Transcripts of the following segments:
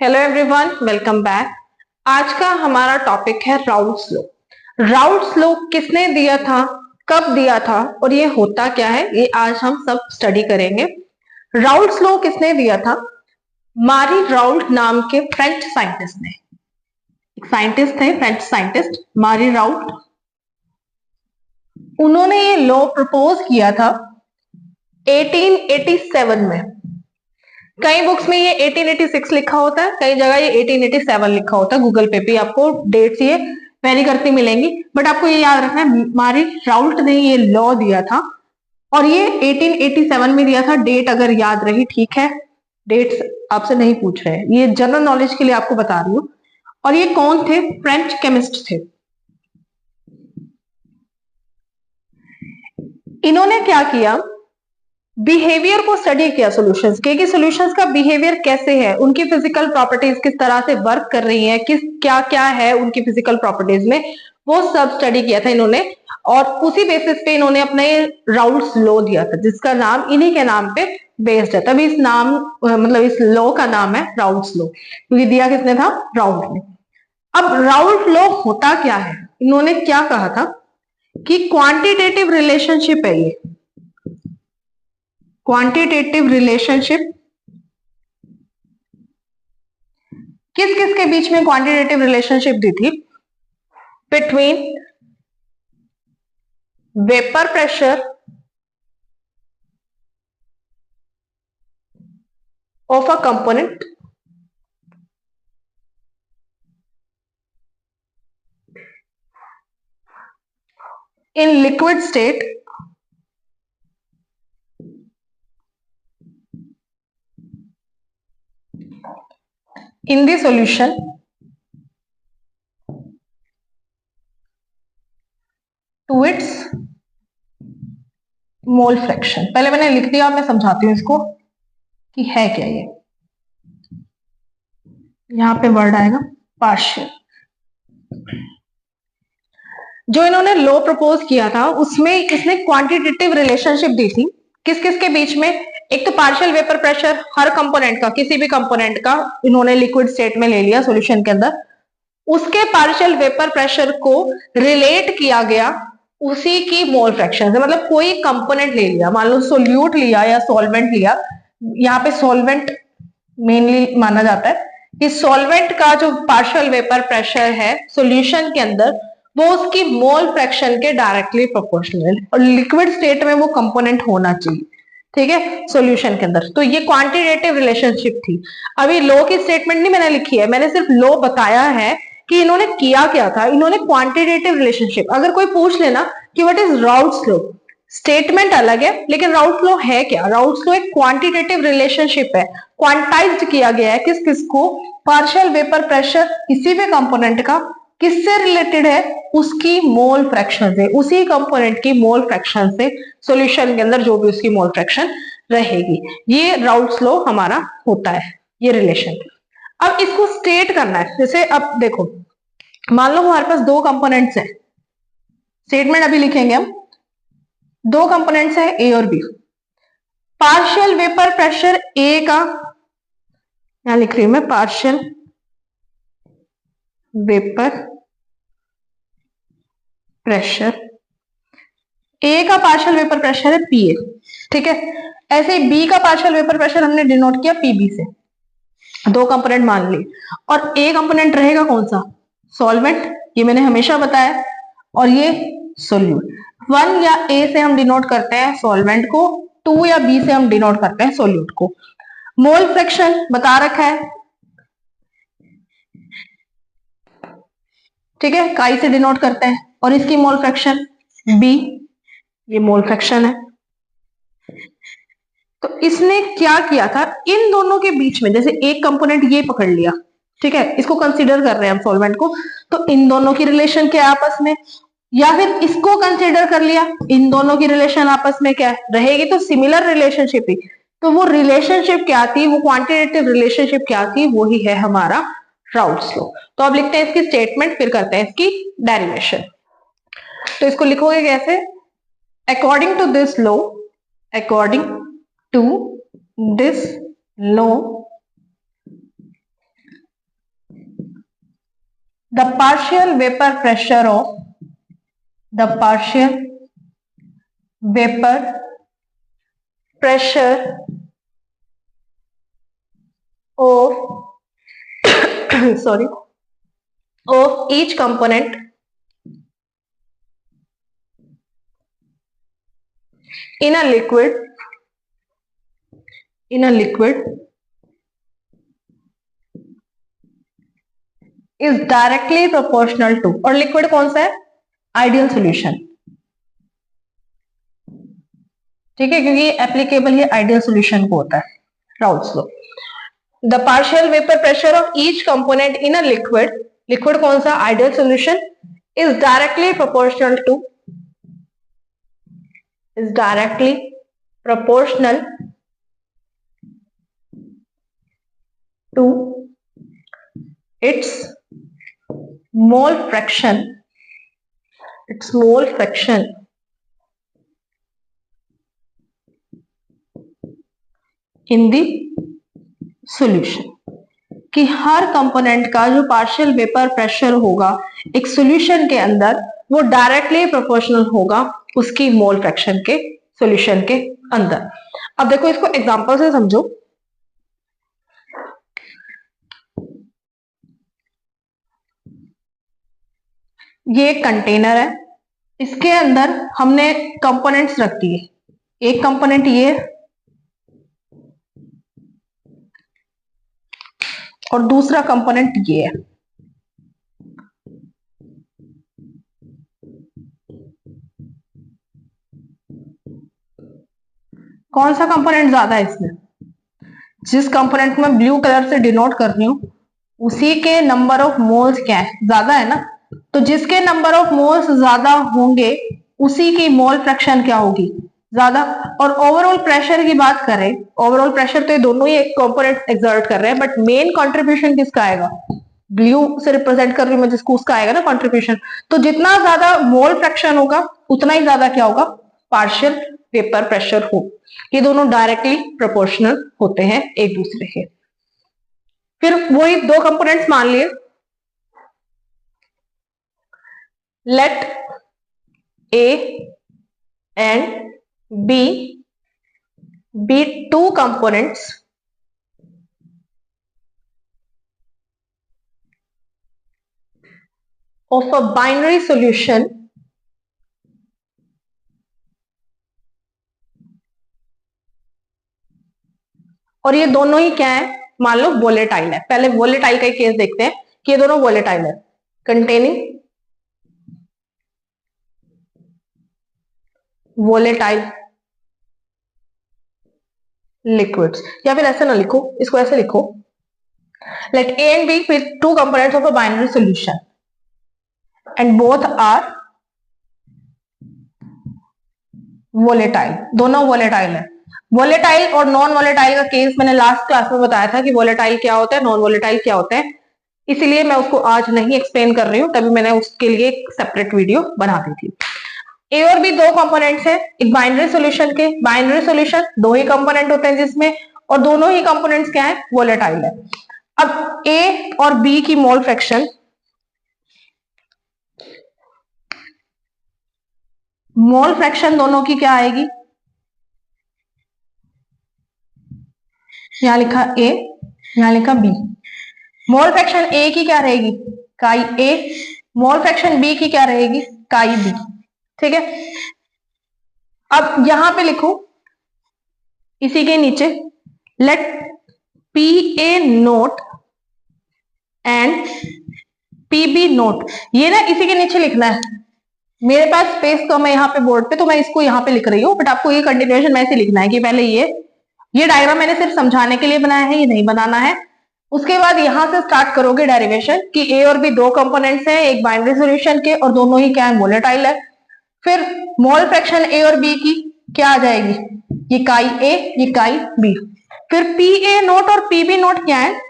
Hello everyone, welcome back. आज का हमारा टॉपिक है राउल्ट्स लॉ। राउल्ट्स लॉ किसने दिया था, कब दिया था और ये होता क्या है, ये आज हम सब स्टडी करेंगे। राउल्ट्स लॉ किसने दिया था? मारी राउल्ट नाम के फ्रेंच साइंटिस्ट ने। एक साइंटिस्ट थे, फ्रेंच साइंटिस्ट मारी राउल्ट। उन्होंने ये लॉ प्रपोज किया था 1887 में। कई बुक्स में ये 1886 लिखा होता है, कई जगह ये 1887 लिखा होता है। गूगल पे भी आपको डेट्स ये वेरी करती मिलेंगी, बट आपको ये याद रखना है मारी राउल्ट ने ये लॉ दिया था और ये 1887 में दिया था। डेट अगर याद रही ठीक है, डेट्स आपसे नहीं पूछ रहे हैं, ये जनरल नॉलेज के लिए आपको बता रही हूँ। और ये कौन थे? फ्रेंच केमिस्ट थे। इन्होंने क्या किया, बिहेवियर को स्टडी किया सॉल्यूशंस के, कि सॉल्यूशंस का बिहेवियर कैसे है, उनकी फिजिकल प्रॉपर्टीज किस तरह से वर्क कर रही है, किस क्या क्या है उनकी फिजिकल प्रॉपर्टीज में, वो सब स्टडी किया था इन्होंने। और उसी बेसिस पे इन्होंने अपने राउल्ट्स लॉ दिया था, जिसका नाम इन्हीं के नाम पे बेस्ड है। तभी इस नाम मतलब इस लॉ का नाम है राउल्ट्स लॉ, क्योंकि दिया किसने था? राउल्ट ने। अब राउल्ट लॉ होता क्या है? इन्होंने क्या कहा था कि क्वांटिटेटिव रिलेशनशिप है ये। क्वांटिटेटिव रिलेशनशिप किस किस के बीच में क्वांटिटेटिव रिलेशनशिप दी थी? Between vapour pressure of a component in liquid state in the solution to its mole fraction. पहले मैंने लिख दिया, मैं समझाती हूं इसको कि है क्या ये। यहां पे वर्ड आएगा पार्शियल। जो इन्होंने लॉ प्रपोज किया था उसमें इसने क्वांटिटेटिव रिलेशनशिप दी थी किस किस के बीच में। एक तो पार्शियल वेपर प्रेशर, हर कंपोनेंट का, किसी भी कंपोनेंट का इन्होंने लिक्विड स्टेट में ले लिया सॉल्यूशन के अंदर, उसके पार्शियल वेपर प्रेशर को रिलेट किया गया उसी की मोल फ्रैक्शन से। मतलब कोई कंपोनेंट ले लिया, मान लो सोल्यूट लिया या सॉल्वेंट लिया, यहाँ पे सॉल्वेंट मेनली माना जाता है कि सॉल्वेंट का जो पार्शियल वेपर प्रेशर है सॉल्यूशन के अंदर, वो उसकी मोल फ्रैक्शन के डायरेक्टली प्रोपोर्शनल, और लिक्विड स्टेट में वो कंपोनेंट होना चाहिए, ठीक है, सॉल्यूशन के अंदर। तो ये क्वांटिटेटिव रिलेशनशिप थी। अभी लॉ की स्टेटमेंट नहीं मैंने लिखी है, मैंने सिर्फ लॉ बताया है कि इन्होंने किया क्या था। इन्होंने क्वांटिटेटिव रिलेशनशिप, अगर कोई पूछ लेना कि what is Raoult's law, statement अलग है लेकिन राउल्ट्स लॉ है क्या? राउल्ट्स लॉ एक क्वांटिटेटिव रिलेशनशिप है, क्वांटाइज्ड किया गया है किस किस को, पार्शियल वेपर प्रेशर किसी भी कंपोनेंट का किससे रिलेटेड है, उसकी मोल फ्रैक्शन से, उसी कंपोनेंट की मोल फ्रैक्शन से सॉल्यूशन के अंदर जो भी उसकी मोल फ्रैक्शन रहेगी। ये राउल्ट्स लॉ हमारा होता है, ये रिलेशन। अब इसको स्टेट करना है, जैसे अब देखो, मान लो हमारे पास दो कंपोनेंट्स हैं, स्टेटमेंट अभी लिखेंगे हम। दो कंपोनेंट्स है ए और B. Partial vapour pressure A का, यहां लिख रही हूं मैं, पार्शियल वेपर प्रेशर, ए का पार्शियल वेपर प्रेशर है पी ए, ठीक है। ऐसे बी का पार्शियल वेपर प्रेशर हमने डिनोट किया पीबी से। दो कंपोनेंट मान ली, और ए कंपोनेंट रहेगा कौन सा? सॉल्वेंट, ये मैंने हमेशा बताया, और ये सोल्यूट। 1 या ए से हम डिनोट करते हैं सॉल्वेंट को, 2 या बी से हम डिनोट करते हैं सोल्यूट को। मोल फ्रैक्शन बता रखा है, ठीक है, काई से डिनोट करते हैं, और इसकी मोल फ्रैक्शन बी, ये मोल फ्रैक्शन है। तो इसने क्या किया था, इन दोनों के बीच में, जैसे एक कंपोनेंट ये पकड़ लिया, ठीक है, इसको कंसीडर कर रहे हैं हम सॉल्वेंट को, तो इन दोनों की रिलेशन क्या है आपस में, या फिर इसको कंसीडर कर लिया, इन दोनों की रिलेशन आपस में क्या है रहेगी, तो सिमिलर रिलेशनशिप ही। तो वो रिलेशनशिप क्या थी, वो क्वांटिटेटिव रिलेशनशिप क्या थी, वो ही है हमारा राउल्ट्स लॉ। तो अब लिखते हैं इसकी स्टेटमेंट, फिर करते हैं इसकी डेरिवेशन। तो इसको लिखोगे कैसे? अकॉर्डिंग टू दिस लॉ, अकॉर्डिंग to this law, the partial vapour pressure of the partial vapour pressure of sorry of each component in a liquid is directly proportional to, और लिक्विड कौन सा है? आइडियल सॉल्यूशन, ठीक है, क्योंकि applicable ये ideal solution को होता है, Raoult's law. The partial vapour pressure of each component in a liquid कौन सा? Ideal solution, is directly proportional to its mole fraction in the solution, कि हर कंपोनेंट का जो पार्शियल वेपर प्रेशर होगा एक सॉल्यूशन के अंदर वो डायरेक्टली प्रोपोर्शनल होगा उसकी मोल फ्रैक्शन के सॉल्यूशन के अंदर। अब देखो इसको एग्जांपल से समझो। ये एक कंटेनर है, इसके अंदर हमने कंपोनेंट्स रख दिए। एक कंपोनेंट ये और दूसरा कंपोनेंट ये है। कौन सा कंपोनेंट ज्यादा है इसमें? जिस कंपोनेंट में ब्लू कलर से डिनोट कर रही हूं उसी के नंबर ऑफ मोल्स क्या है? ज्यादा है ना। तो जिसके नंबर ऑफ मोल्स ज्यादा होंगे उसी की मोल फ्रैक्शन क्या होगी? ज्यादा। और ओवरऑल प्रेशर की बात करें, ओवरऑल प्रेशर तो ये दोनों ही एक कंपोनेंट एक्सर्ट कर रहे हैं, बट मेन कंट्रीब्यूशन किसका आएगा? ब्लू से रिप्रेजेंट कर रही हूं मैं जिसको, उसका आएगा ना कंट्रीब्यूशन। तो जितना ज्यादा मोल फ्रैक्शन होगा उतना ही ज्यादा क्या होगा? पार्शियल वेपर प्रेशर हो। ये दोनों डायरेक्टली प्रोपोर्शनल होते हैं एक दूसरे के। फिर वही दो कंपोनेंट्स मान लिए, let A and B be two components of a binary solution और ये दोनों ही क्या है? मान लो वोलेटाइल है। पहले वोलेटाइल का केस देखते हैं कि ये दोनों वोलेटाइल है, कंटेनिंग वोलेटाइल लिक्विड्स। या फिर ऐसे ना लिखो, इसको ऐसे लिखो, late A and B be two components of a binary solution and both are volatile, दोनों वोलेटाइल है। वोलेटाइल और नॉन वोलेटाइल का केस मैंने लास्ट क्लास में बताया था कि वोलेटाइल क्या होता है, नॉन वोलेटाइल क्या होता है, इसीलिए मैं उसको आज नहीं एक्सप्लेन कर रही हूं, तभी मैंने उसके लिए एक सेपरेट वीडियो बना दी थी। ए और बी दो कंपोनेंट्स हैं एक बाइनरी सॉल्यूशन के। बाइनरी सॉल्यूशन दो ही कंपोनेंट होते हैं जिसमें, और दोनों ही कंपोनेंट्स क्या है? वोलेटाइल है। अब ए और बी की मोल फ्रैक्शन, मोल फ्रैक्शन दोनों की क्या आएगी? यहां लिखा ए, यहां लिखा बी। मोल फ्रैक्शन ए की क्या रहेगी? काई ए। मोल फ्रैक्शन बी की क्या रहेगी? काई बी। ठीक है, अब यहां पे लिखो इसी के नीचे, let P A not and P B not. ये ना इसी के नीचे लिखना है। मेरे पास स्पेस कम है यहाँ पे बोर्ड पे, तो मैं इसको यहाँ पे लिख रही हूँ, बट आपको ये कंटिन्यूएशन में ऐसे लिखना है कि पहले ये डायग्राम मैंने सिर्फ समझाने के लिए बनाया है, ये नहीं बनाना है। उसके बाद यहां से स्टार्ट करोगे डेरिवेशन कि ए और बी दो कंपोनेंट्स हैं एक बाइनरी सॉल्यूशन के और दोनों ही क्या है? वोलेटाइल है। फिर मोल फ्रैक्शन ए और बी की क्या आ जाएगी? ये काई ए, ये काई बी। फिर पी ए नोट और पी बी नोट क्या है?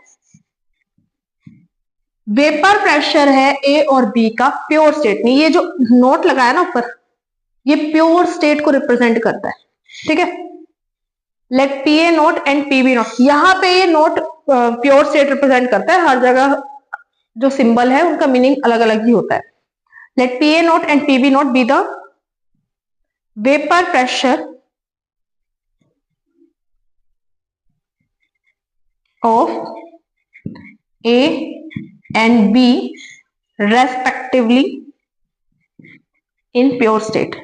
वेपर प्रेशर है ए और बी का प्योर स्टेट में। ये जो नोट लगाया ना ऊपर, ये प्योर स्टेट को रिप्रेजेंट करता है। ठीक है, let P A not and P B not. यहां पे ये नोट प्योर स्टेट रिप्रेजेंट करता है, हर जगह जो सिंबल है उनका मीनिंग अलग अलग ही होता है. Let P A not and P B not be the vapour pressure of A and B respectively in pure state.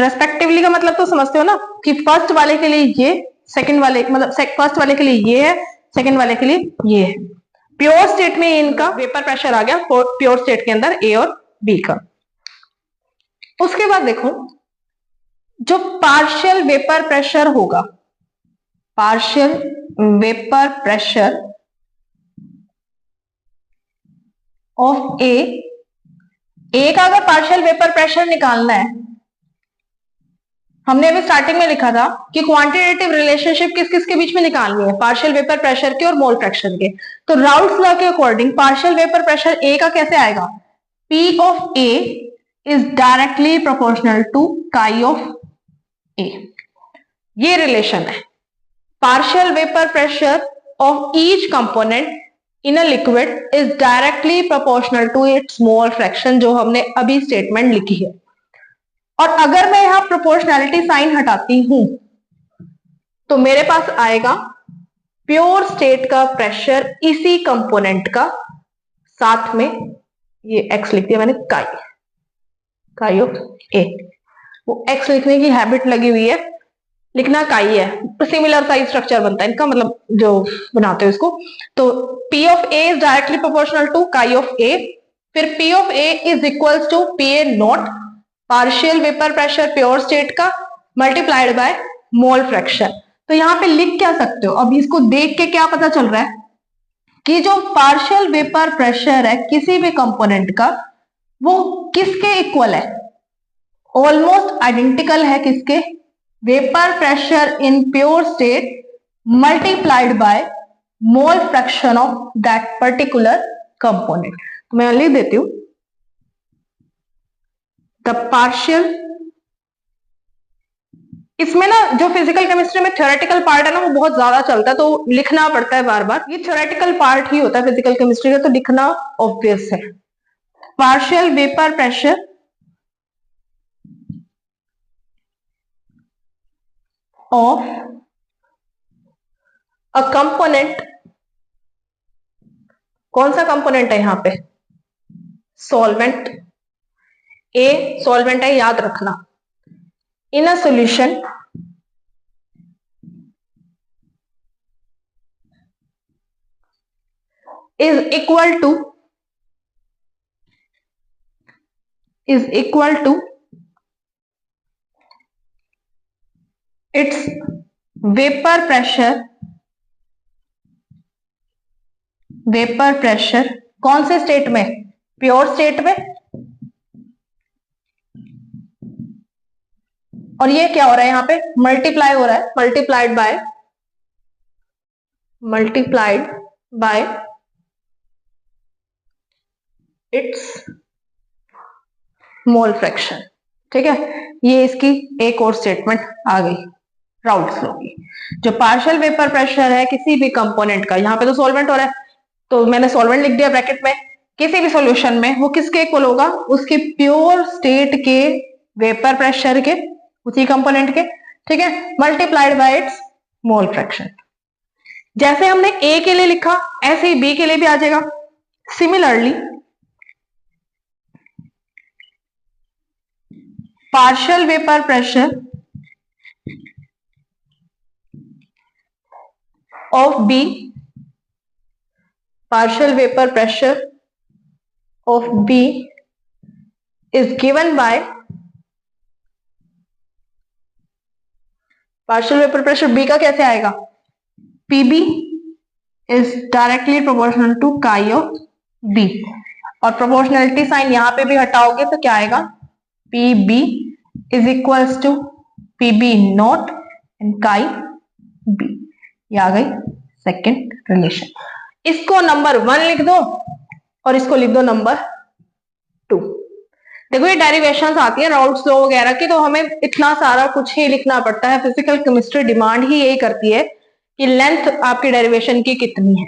Respectively का मतलब तो समझते हो ना कि फर्स्ट वाले के लिए ये, सेकंड वाले मतलब फर्स्ट वाले के लिए ये है, सेकंड वाले के लिए ये है. प्योर स्टेट में इनका वेपर प्रेशर आ गया प्योर स्टेट के अंदर ए और बी का. उसके बाद देखो जो पार्शियल वेपर प्रेशर होगा, पार्शियल वेपर प्रेशर ऑफ ए का अगर पार्शियल वेपर प्रेशर निकालना है, हमने अभी स्टार्टिंग में लिखा था कि क्वांटिटेटिव रिलेशनशिप किस किस के बीच में निकालनी है, पार्शियल वेपर प्रेशर के और मोल फ्रैक्शन के. तो राउल्ट्स लॉ के according partial vapour pressure A का कैसे आएगा, P of A is directly proportional to chi of A. ये रिलेशन है. Partial vapour pressure of each component in a liquid is directly proportional to its mole fraction, जो हमने अभी statement लिखी है. और अगर मैं यहां प्रोपोर्शनैलिटी साइन हटाती हूं तो मेरे पास आएगा प्योर स्टेट का प्रेशर इसी कंपोनेंट का, साथ में ये x लिख दिया मैंने काई ऑफ ए. वो x लिखने की हैबिट लगी हुई है, लिखना काई है, सिमिलर साइज स्ट्रक्चर बनता है इनका, मतलब जो बनाते हैं इसको. तो P of A is directly proportional to chi of A. फिर P of A is equals to P A not partial vapour pressure pure state का मल्टीप्लाइड बाय मोल फ्रैक्शन. तो यहां पे लिख क्या सकते हो, अब इसको देख के क्या पता चल रहा है कि जो पार्शियल वेपर प्रेशर है किसी भी कंपोनेंट का वो किसके इक्वल है, ऑलमोस्ट आइडेंटिकल है किसके, vapour pressure in pure state multiplied by mole fraction of that particular component. तो मैं लिख देती हूं द पार्शियल. इसमें ना जो फिजिकल केमिस्ट्री में थ्योरेटिकल पार्ट है ना वो बहुत ज्यादा चलता है, तो लिखना पड़ता है बार बार. ये थ्योरेटिकल पार्ट ही होता है फिजिकल केमिस्ट्री का, तो लिखना ऑब्वियस है. Partial vapour pressure of a component, कौन सा कंपोनेंट है यहां पे, सॉल्वेंट. ए सॉल्वेंट है याद रखना. In a solution is equal to its vapor pressure कौन से स्टेट में, प्योर स्टेट में. और ये क्या हो रहा है यहां पे, मल्टीप्लाई हो रहा है, multiplied by it's mole fraction. ठीक है, ये इसकी एक और स्टेटमेंट आ गई राउल्ट्स लॉ की. जो पार्शियल वेपर प्रेशर है किसी भी कंपोनेंट का, यहां पे तो सॉल्वेंट हो रहा है तो मैंने सॉल्वेंट लिख दिया ब्रैकेट में, किसी भी सॉल्यूशन में वो किसके इक्वल होगा, उसके प्योर स्टेट के वेपर प्रेशर के, उसी कंपोनेंट के. ठीक है, multiplied by it's mole fraction. जैसे हमने ए के लिए लिखा ऐसे ही बी के लिए भी आ जाएगा. Similarly partial vapor pressure of B, partial vapor pressure of B is given by, partial vapor pressure B का कैसे आएगा, PB is directly proportional to chi of B. और प्रोपोर्शनलिटी साइन यहां पे भी हटाओगे तो क्या आएगा, PB is equals to PB not and chi B. ये आ गई सेकेंड रिलेशन. इसको नंबर 1 लिख दो और इसको लिख दो नंबर 2. देखो ये डेरिवेशंस आती है राउल्ट्स लॉ वगैरह की, तो हमें इतना सारा कुछ ही लिखना पड़ता है. फिजिकल केमिस्ट्री डिमांड ही यही करती है कि लेंथ आपकी डेरिवेशन की कितनी है।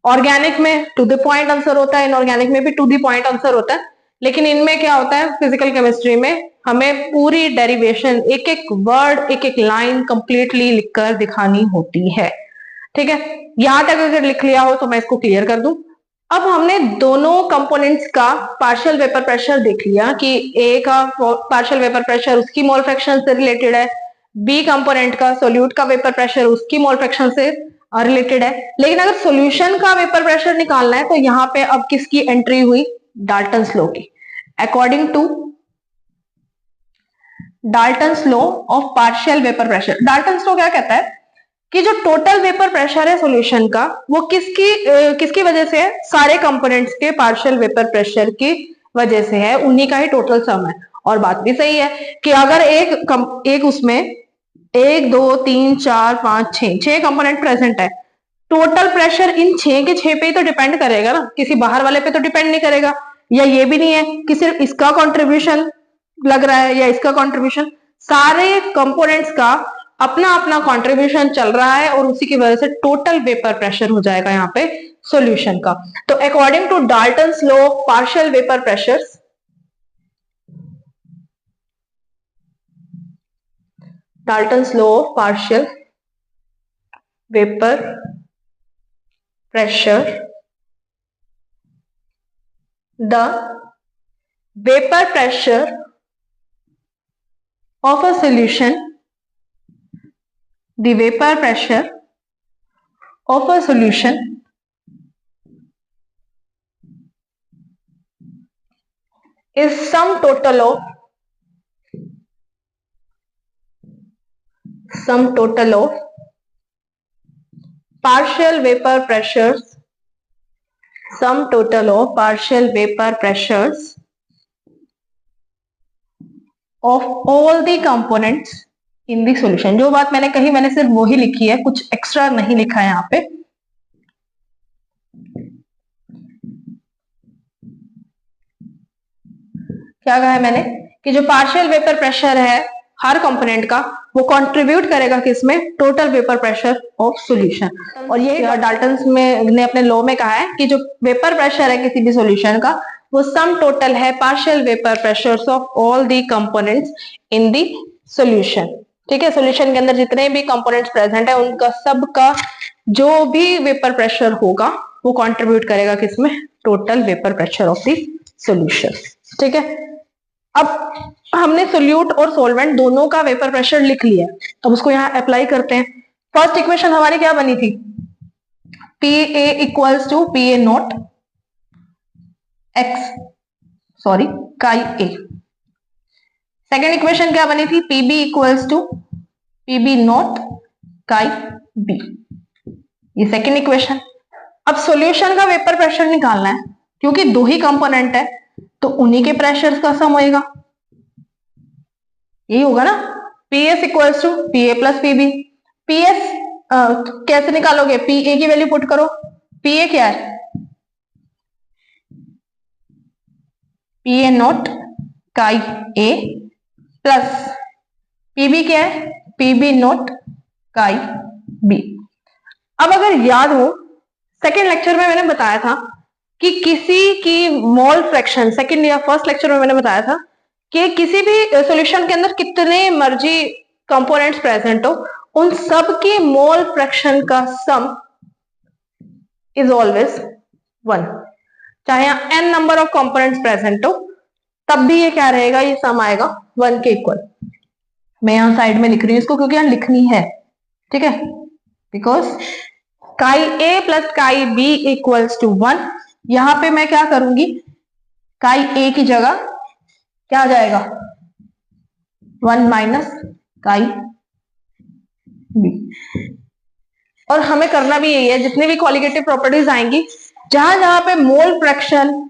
ऑर्गेनिक में टू द पॉइंट आंसर होता है, इनऑर्गेनिक में भी टू द पॉइंट आंसर होता है, लेकिन इनमें क्या होता है, फिजिकल केमिस्ट्री में हमें पूरी डेरिवेशन, एक एक वर्ड, एक एक लाइन कंप्लीटली लिखकर दिखानी होती है। ठीक है, यहां तक अगर लिख लिया हो तो मैं इसको क्लियर कर दूं। अब हमने दोनों कंपोनेंट्स का पार्शियल वेपर प्रेशर देख लिया कि ए का पार्शियल वेपर प्रेशर उसकी मोल फ्रैक्शन से रिलेटेड है, बी कंपोनेंट का सोल्यूट का वेपर प्रेशर उसकी मोल फ्रैक्शन से रिलेटेड है। लेकिन अगर सॉल्यूशन का वेपर प्रेशर निकालना है तो यहां पे अब किसकी एंट्री हुई, डाल्टन्स लॉ की। According to Dalton's law of partial vapour pressure, Dalton's law क्या कहता है कि जो टोटल वेपर प्रेशर है सॉल्यूशन का वो किसकी वजह से है, सारे कंपोनेंट्स के पार्शियल वेपर प्रेशर की वजह से है, उन्हीं का ही टोटल सम है। और बात भी सही है कि अगर एक उसमें 1 2 3 4 5 6 कंपोनेंट प्रेजेंट है, टोटल प्रेशर इन 6 के 6 पे ही तो डिपेंड करेगा ना, किसी बाहर वाले पे तो डिपेंड नहीं करेगा। या ये भी नहीं है कि सिर्फ इसका कंट्रीब्यूशन लग रहा है या इसका कंट्रीब्यूशन, सारे कंपोनेंट्स का अपना अपना कंट्रीब्यूशन चल रहा है और उसी की वजह से टोटल वेपर प्रेशर हो जाएगा यहाँ पे सॉल्यूशन का। तो according to Dalton's law of partial vapour pressures, Dalton's law of partial vapor pressure, the vapor pressure of a solution, the vapor pressure of a solution is sum total of partial vapor pressures, sum total of partial vapor pressures of all the components in the solution। जो बात मैंने कही मैंने सिर्फ वही लिखी है, कुछ एक्स्ट्रा नहीं लिखा है यहाँ पे। क्या कहा है मैंने कि जो पार्शियल वेपर प्रेशर है हर कंपोनेंट का वो कंट्रीब्यूट करेगा किसमें, total vapour pressure of solution. और ये डाल्टन्स में ने अपने लॉ में कहा है कि जो वेपर प्रेशर है किसी भी सॉल्यूशन का वो सम टोटल है partial vapour pressures of all the components in the solution. ठीक है, सॉल्यूशन के अंदर जितने भी कंपोनेंट्स प्रेजेंट है उनका सबका जो भी वेपर प्रेशर होगा वो कंट्रीब्यूट करेगा किसमें, total vapour pressure of the solution. ठीक है, अब हमने सोल्यूट और सॉल्वेंट दोनों का वेपर प्रेशर लिख लिया, अब उसको यहां अप्लाई करते हैं। फर्स्ट इक्वेशन हमारी क्या बनी थी, P A equals to P A not chi A. Second equation क्या बनी थी, PB equals to PB not chi B, ये सेकेंड इक्वेशन। अब सॉल्यूशन का वेपर प्रेशर निकालना है, क्योंकि दो ही कंपोनेंट है तो उन्हीं के प्रेशर का सम होएगा, यही होगा ना। P S equals to P A plus P B. P S कैसे निकालोगे, पी ए की वैल्यू पुट करो, पी ए क्या है, P A not chi A plus P B क्या है, P B naught chi B. अब अगर याद हो सेकेंड लेक्चर में मैंने बताया था कि किसी की मोल फ्रैक्शन, सेकेंड या फर्स्ट लेक्चर में मैंने बताया था कि किसी भी सॉल्यूशन के अंदर कितने मर्जी कंपोनेंट्स प्रेजेंट हो उन सब की मोल फ्रैक्शन का सम इज ऑलवेज 1। चाहे यहाँ n number of components present हो तब भी ये क्या रहेगा, ये सम आएगा 1 के इक्वल। मैं यहाँ साइड में लिख रही हूँ इसको क्योंकि यहाँ लिखनी है, ठीक है, because chi A plus chi B equals to 1। यहां पे मैं क्या करूंगी, काई ए की जगह क्या आ जाएगा, 1 माइनस काई बी। और हमें करना भी यही है, जितनी भी क्वालिटेटिव प्रॉपर्टीज आएंगी जहां जहां पे मोल फ्रैक्शन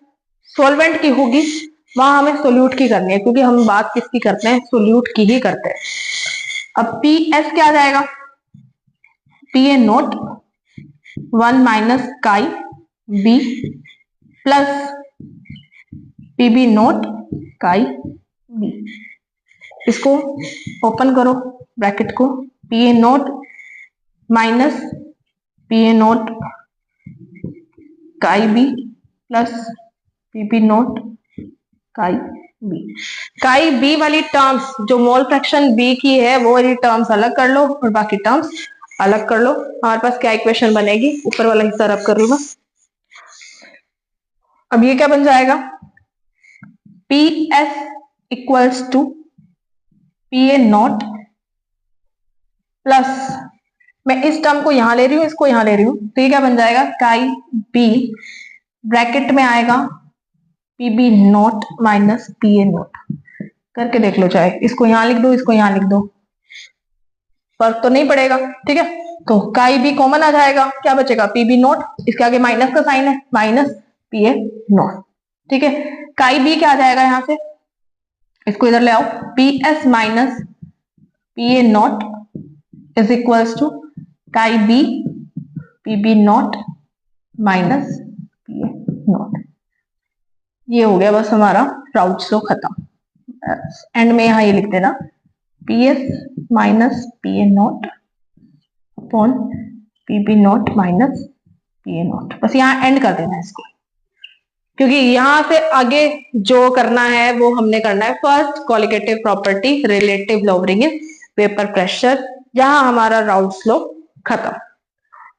सॉल्वेंट की होगी वहां हमें सोल्यूट की करनी है, क्योंकि हम बात किसकी करते हैं, सोल्यूट की ही करते हैं। अब पी एस क्या आ जाएगा, P A naught 1 minus chi B plus PB naught chi B. इसको ओपन करो ब्रैकेट को, P A naught minus P A not chi B plus P B naught chi B. Chi B वाली terms जो mole fraction B की है वो वाली terms अलग कर लो और बाकी टर्म्स अलग कर लो। हमारे पास क्या इक्वेशन बनेगी, ऊपर वाला हिस्सा रब कर लू मैं। अब ये क्या बन जाएगा, P S equals to P A not plus, मैं इस टर्म को यहां ले रही हूं, इसको यहां ले रही हूं, तो ये क्या बन जाएगा, काई बी ब्रैकेट में आएगा P B not minus P A not. करके देख लो, चाहे इसको यहां लिख दो, इसको यहां लिख दो, फर्क तो नहीं पड़ेगा। ठीक है, तो काई बी कॉमन आ जाएगा, क्या बचेगा, पी बी नॉट, इसके आगे माइनस का साइन है, माइनस पी ए नॉट। ठीक है, काई बी क्या आ जाएगा यहां से, इसको इधर ले आओ, P S minus P A naught is equals to chi B P B not minus P A naught. ये हो गया बस हमारा राउट्स लो खत्म। एंड में यहां ये लिख देना P S minus P A not upon P B not minus P A not. बस यहां एंड कर देना इसको, क्योंकि यहां से आगे जो करना है वो हमने करना है first colligative property relative lowering in vapour pressure, जहां हमारा राउट्स लो खत्म।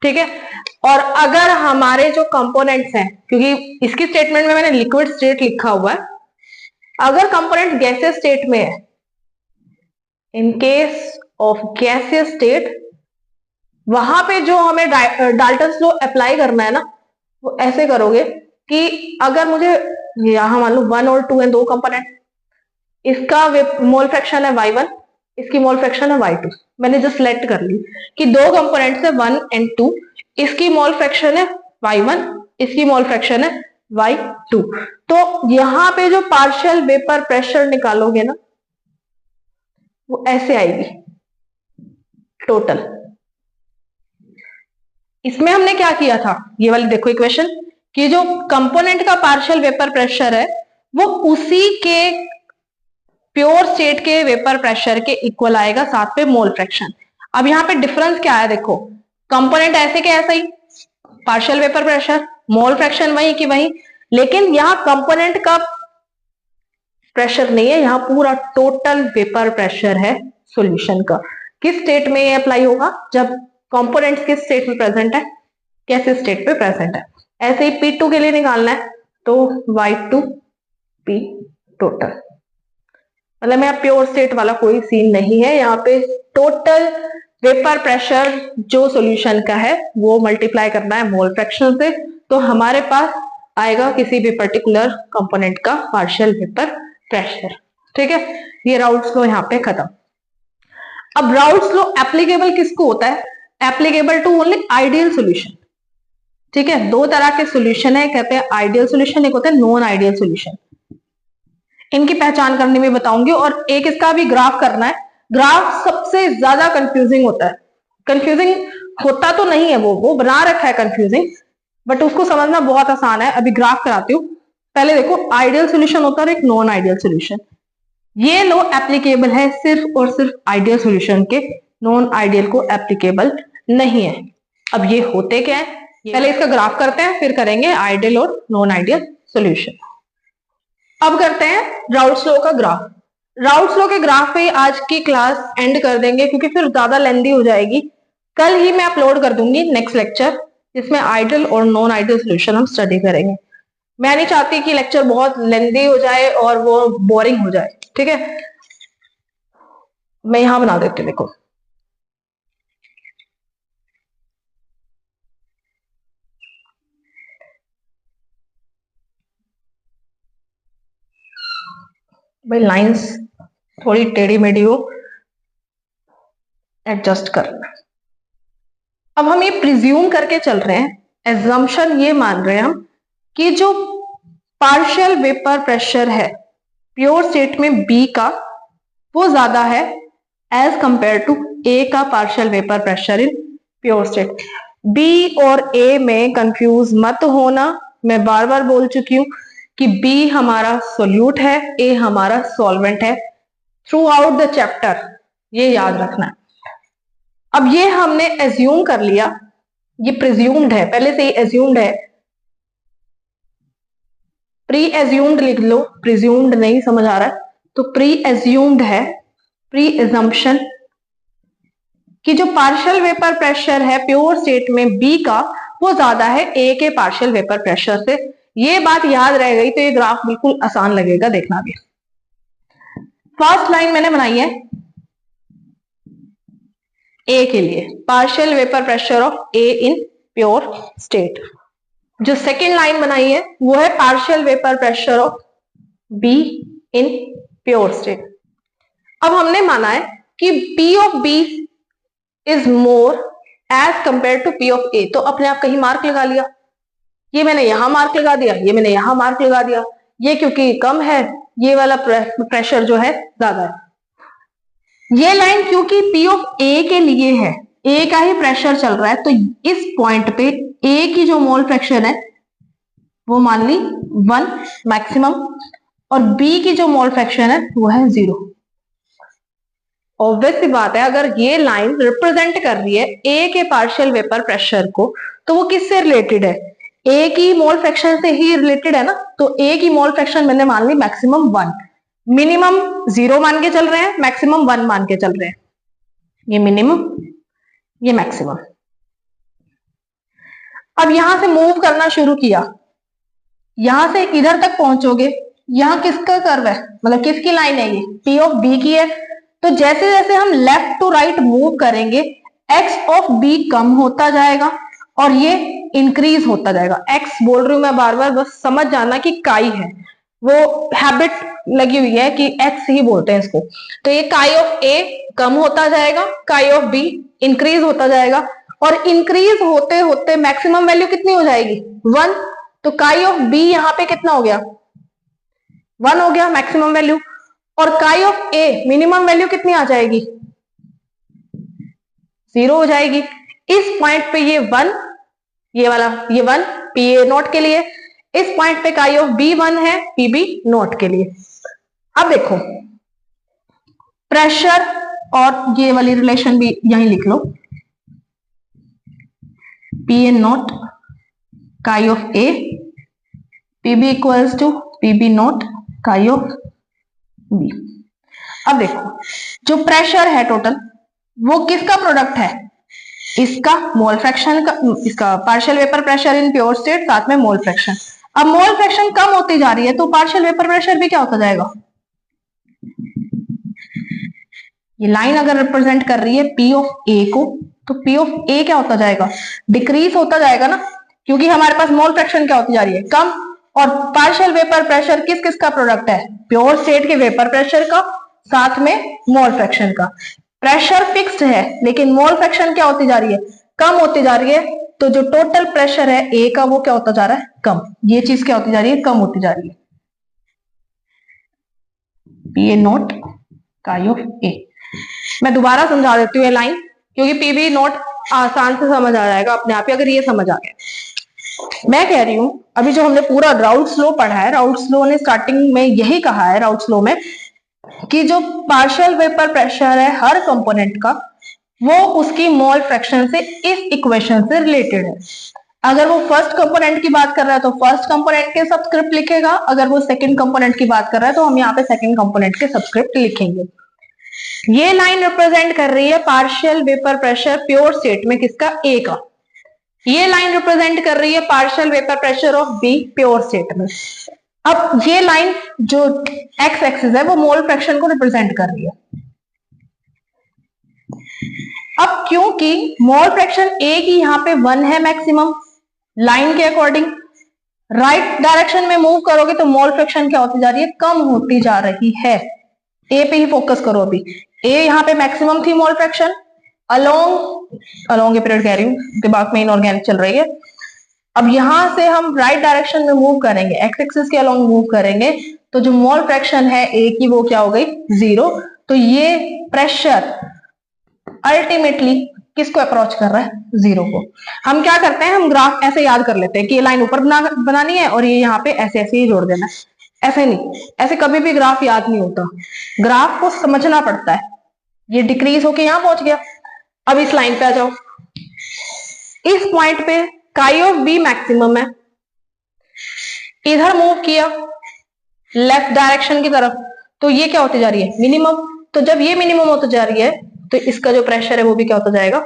ठीक है, और अगर हमारे जो कंपोनेंट्स हैं, क्योंकि इसकी स्टेटमेंट में मैंने लिक्विड स्टेट लिखा हुआ है, अगर कंपोनेंट गैसियस स्टेट में है, in case of gaseous state, वहां पे जो हमें डाल्टन्स लॉ अप्लाई करना है ना, वो ऐसे करोगे कि अगर मुझे यहां मान लो 1 और 2 है दो कंपोनेंट, इसका मोल फ्रैक्शन है y1, इसकी मोल फ्रैक्शन है y2, मैंने जस्ट सेलेक्ट कर ली कि दो कंपोनेंट्स है 1 एंड 2, इसकी मोल फ्रैक्शन है y1, इसकी मोल फ्रैक्शन है y2। तो यहां पे जो पार्शियल वेपर प्रेशर निकालोगे ना, वो ऐसे आएगी टोटल। इसमें हमने क्या किया था, ये वाली देखो इक्वेशन, कि जो कंपोनेंट का पार्शियल वेपर प्रेशर है वो उसी के प्योर स्टेट के वेपर प्रेशर के इक्वल आएगा, साथ पे मोल फ्रैक्शन। अब यहाँ पे डिफरेंस क्या है, देखो कंपोनेंट ऐसे के ऐसा ही, partial vapour pressure, mole fraction वही की वही, लेकिन यहाँ कंपोनेंट का प्रेशर नहीं है, यहाँ पूरा टोटल वेपर प्रेशर है सॉल्यूशन का। किस स्टेट में ये अप्लाई होगा, जब कंपोनेंट्स किस स्टेट में प्रेजेंट है, कैसे स्टेट पे प्रेजेंट है। ऐसे ही P2 के लिए निकालना है तो Y2 P टोटल, मतलब यहाँ प्योर स्टेट वाला कोई सीन नहीं है, यहाँ पे टोटल वेपर प्रेशर जो सॉल्यूशन का है वो मल्टीप्लाई करना है मोल फ्रैक्शन से, तो हमारे पास आएगा किसी भी पर्टिकुलर कंपोनेंट का पार्शियल वेपर प्रेशर। ठीक है, ये राउट्स लो यहाँ पे खत्म। अब राउट्स लो एप्लीकेबल किसको होता है, applicable to only ideal solution. ठीक है, दो तरह के सॉल्यूशन है, कहते हैं आइडियल सॉल्यूशन, एक होता है नॉन आइडियल सॉल्यूशन। इनकी पहचान करने में बताऊंगी, और एक इसका भी ग्राफ करना है। ग्राफ सबसे ज्यादा कंफ्यूजिंग होता है, कंफ्यूजिंग होता तो नहीं है, वो बना रखा है कंफ्यूजिंग, बट उसको समझना बहुत आसान है। अभी ग्राफ कराती हूँ। पहले देखो, आइडियल सॉल्यूशन होता है और एक नॉन आइडियल सॉल्यूशन। ये लो एप्लीकेबल है सिर्फ और सिर्फ आइडियल सॉल्यूशन के, नॉन आइडियल को एप्लीकेबल नहीं है। अब ये होते क्या है, पहले इसका ग्राफ करते हैं, फिर करेंगे आइडियल और नॉन आइडियल सॉल्यूशन। अब करते हैं राउट्स लॉ का ग्राफ। राउट्स लॉ के ग्राफ पे आज की क्लास एंड कर देंगे, क्योंकि फिर ज्यादा लेंदी हो जाएगी। कल ही मैं अपलोड कर दूंगी नेक्स्ट लेक्चर, जिसमें आइडियल और नॉन आइडियल सॉल्यूशन हम स्टडी करेंगे। मैं नहीं चाहती कि लेक्चर बहुत लेंदी हो जाए और वो बोरिंग हो जाए। ठीक है, मैं यहां बना देती हूँ, देखो भाई लाइंस थोड़ी टेढ़ी मेढ़ी हो, एडजस्ट करना। अब हम ये प्रिज्यूम करके चल रहे हैं, एजम्पशन ये मान रहे हैं हम कि जो पार्शियल वेपर प्रेशर है प्योर स्टेट में बी का, वो ज्यादा है एज कंपेयर टू ए का partial vapour pressure in pure state. B और ए में कंफ्यूज मत होना, मैं बार बार बोल चुकी हूं कि बी हमारा सोल्यूट है, ए हमारा सॉल्वेंट है, थ्रू आउट द चैप्टर, ये याद रखना है। अब ये हमने एज्यूम कर लिया, ये प्रिज्यूम्ड है, पहले से ही एज्यूम्ड है, प्री एज्यूम्ड लिख लो, प्रिज्यूम्ड नहीं समझ आ रहा है तो प्री एज्यूम्ड है, प्री एजम्पशन कि जो पार्शियल वेपर प्रेशर है प्योर स्टेट में बी का वो ज्यादा है ए के पार्शियल वेपर प्रेशर से। ये बात याद रह गई तो ये ग्राफ बिल्कुल आसान लगेगा देखना भी। फर्स्ट लाइन मैंने बनाई है ए के लिए, partial vapour pressure of A in pure state. जो सेकेंड लाइन बनाई है वो है partial vapour pressure of B in pure state. अब हमने माना है कि P of B is more as compared to P of A, तो अपने आप कहीं मार्क लगा लिया, ये मैंने यहां मार्क लगा दिया, ये मैंने यहां मार्क लगा दिया, ये क्योंकि कम है ये वाला प्रेशर जो है ज्यादा है। ये लाइन क्योंकि P ऑफ A के लिए है, A का ही प्रेशर चल रहा है, तो इस पॉइंट पे A की जो मोल फ्रैक्शन है वो मान ली 1 मैक्सिमम और B की जो मोल फ्रैक्शन है वो है 0। ऑब्वियस सी बात है अगर ये लाइन रिप्रेजेंट कर रही है ए के पार्शियल वेपर प्रेशर को तो वो किससे रिलेटेड है, ए की मोल फ्रैक्शन से ही रिलेटेड है ना। तो ए की मोल फ्रैक्शन मैंने मान ली मैक्सिमम 1, मिनिमम 0 मान के चल रहे हैं, मैक्सिमम 1 मान के चल रहे हैं, ये मिनिमम ये मैक्सिमम। अब यहां से मूव करना शुरू किया, यहां से इधर तक पहुंचोगे, यहां किसका कर्व है, मतलब किसकी लाइन है, ये P ऑफ B की है। तो जैसे जैसे हम लेफ्ट टू राइट मूव करेंगे x ऑफ B कम होता जाएगा और ये इंक्रीज होता जाएगा। x बोल रही हूं मैं बार बार, बस समझ जाना कि काई है, वो हैबिट लगी हुई है कि x ही बोलते हैं इसको। तो ये काई ऑफ A कम होता जाएगा, काई ऑफ B इंक्रीज होता जाएगा और इंक्रीज होते होते मैक्सिमम वैल्यू कितनी हो जाएगी 1। तो काई ऑफ B यहां पे कितना हो गया 1 हो गया मैक्सिमम वैल्यू, और काई ऑफ A मिनिमम वैल्यू कितनी आ जाएगी 0 हो जाएगी। इस पॉइंट पे ये 1, ये वाला ये 1 PA नोट के लिए, इस पॉइंट पे काई ऑफ B 1 है PB नोट के लिए। अब देखो प्रेशर और ये वाली रिलेशन भी यहीं लिख लो, PA not chi of A, PB equals to PB not chi of B। अब देखो जो प्रेशर है टोटल वो किसका प्रोडक्ट है, इसका मोल फ्रैक्शन का, इसका partial vapour pressure in pure state साथ में मोल फ्रैक्शन। अब मोल फ्रैक्शन कम होती जा रही है तो पार्शियल वेपर प्रेशर भी क्या होता जाएगा, ये लाइन अगर रिप्रेजेंट कर रही है P ऑफ A को तो P ऑफ A क्या होता जाएगा, डिक्रीज होता जाएगा ना, क्योंकि हमारे पास मोल फ्रैक्शन क्या होती जा रही है कम। और पार्शियल वेपर प्रेशर किस किस का प्रोडक्ट है, प्योर स्टेट के वेपर प्रेशर का साथ में मोल फ्रैक्शन का। प्रेशर फिक्स्ड है लेकिन मोल फ्रैक्शन क्या होती जा रही है कम होती जा रही है, तो जो टोटल प्रेशर है ए का वो क्या होता जा रहा है कम, ये चीज क्या होती जा रही है कम होती जा रही है। PA not chi of A, मैं दोबारा समझा देती हूँ ये लाइन क्योंकि PB नोट आसान से समझ आ जाएगा अपने आप ही अगर ये समझ आ गया। मैं कह रही हूं अभी जो हमने पूरा राउट्स लॉ पढ़ा है, राउट्स लॉ ने स्टार्टिंग में यही कहा है राउट्स लॉ में कि जो पार्शियल वेपर प्रेशर है हर कंपोनेंट का वो उसकी मोल फ्रैक्शन से इस इक्वेशन से रिलेटेड है। अगर वो फर्स्ट कंपोनेंट की बात कर रहा है तो फर्स्ट कंपोनेंट के सबस्क्रिप्ट लिखेगा, अगर वो सेकंड कंपोनेंट की बात कर रहा है तो हम यहाँ पे सेकंड कंपोनेंट के सबस्क्रिप्ट लिखेंगे। ये लाइन रिप्रेजेंट कर रही है partial vapour pressure pure state में किसका A का, ये लाइन रिप्रेजेंट कर रही है partial vapour pressure of B pure state में। अब ये लाइन जो एक्स एक्सिस है वो मोल फ्रैक्शन को रिप्रेजेंट कर रही है। अब क्योंकि मोल फ्रैक्शन A की यहाँ पे 1 है मैक्सिमम, लाइन के अकॉर्डिंग राइट डायरेक्शन में मूव करोगे तो मोल फ्रैक्शन क्या होती जा रही है कम होती जा रही है। A पे ही फोकस करो, अभी A यहाँ पे मैक्सिमम थी mole fraction, along a period कह रही हूँ, दिमाग में इनऑर्गेनिक चल रही है। अब यहां से हम राइट डायरेक्शन में मूव करेंगे, एक्स एक्सिस के अलोंग मूव करेंगे तो जो मोल फ्रैक्शन है A की वो क्या हो गई 0। तो ये प्रेशर अल्टीमेटली किसको अप्रोच कर रहा है 0 को। हम क्या करते हैं, हम ग्राफ ऐसे याद कर लेते हैं कि ये लाइन ऊपर बनानी है और ये यहाँ पे ऐसे ऐसे ही जोड़ देना है। ऐसे नहीं, ऐसे कभी भी ग्राफ याद नहीं होता, ग्राफ को समझना पड़ता है। ये डिक्रीज होके यहाँ पहुंच गया अब इस लाइन पे आ जाओ, इस पॉइंट पे काई ऑफ बी मैक्सिमम है, इधर मूव किया लेफ्ट डायरेक्शन की तरफ, तो ये क्या होती जा रही है, मिनिमम। तो जब ये मिनिमम होती जा रही है तो इसका जो प्रेशर है वो भी क्या होता जाएगा,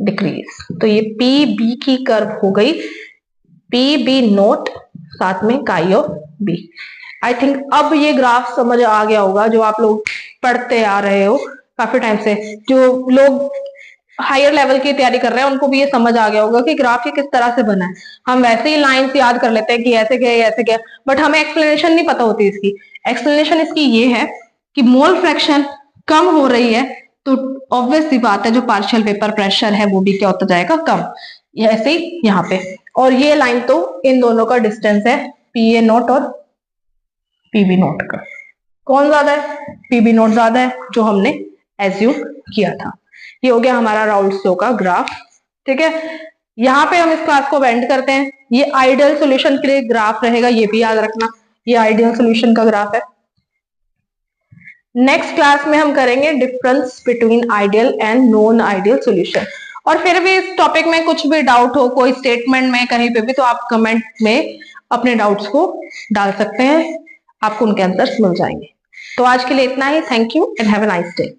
डिक्रीज। तो ये पी बी की कर्व हो गई पी बी नोट साथ में काई ऑफ बी। आई थिंक अब ये ग्राफ समझ आ गया होगा, जो आप लोग पढ़ते आ रहे हो काफी टाइम से, जो लोग हायर लेवल की तैयारी कर रहे हैं उनको भी ये समझ आ गया होगा कि ग्राफ ये किस तरह से बना है। हम वैसे ही लाइंस याद कर लेते हैं कि ऐसे गए ऐसे गए, बट हमें एक्सप्लेनेशन नहीं पता होती इसकी। एक्सप्लेनेशन इसकी ये है कि मोल फ्रैक्शन कम हो रही है तो ऑब्वियस सी बात है जो पार्शियल वेपर प्रेशर है वो भी क्या होता जाएगा, कम। ऐसे ही यहाँ पे, और ये लाइन तो इन दोनों का डिस्टेंस है पी ए नोट और पीबी नोट का। कौन ज्यादा है, पीबी नोट ज्यादा है, जो हमने एज्यूम किया था। ये हो गया हमारा राउल्ट्स लॉ का ग्राफ। ठीक है, यहाँ पे हम इस क्लास को एंड करते हैं। ये आइडियल सॉल्यूशन के लिए ग्राफ रहेगा, ये भी याद रखना, ये आइडियल सॉल्यूशन का ग्राफ है। नेक्स्ट क्लास में हम करेंगे difference between ideal and non ideal solution. और फिर भी इस टॉपिक में कुछ भी डाउट हो, कोई स्टेटमेंट में कहीं पे भी, तो आप कमेंट में अपने डाउट्स को डाल सकते हैं, आपको उनके आंसर्स मिल जाएंगे। तो आज के लिए इतना ही। Thank you and have a nice day.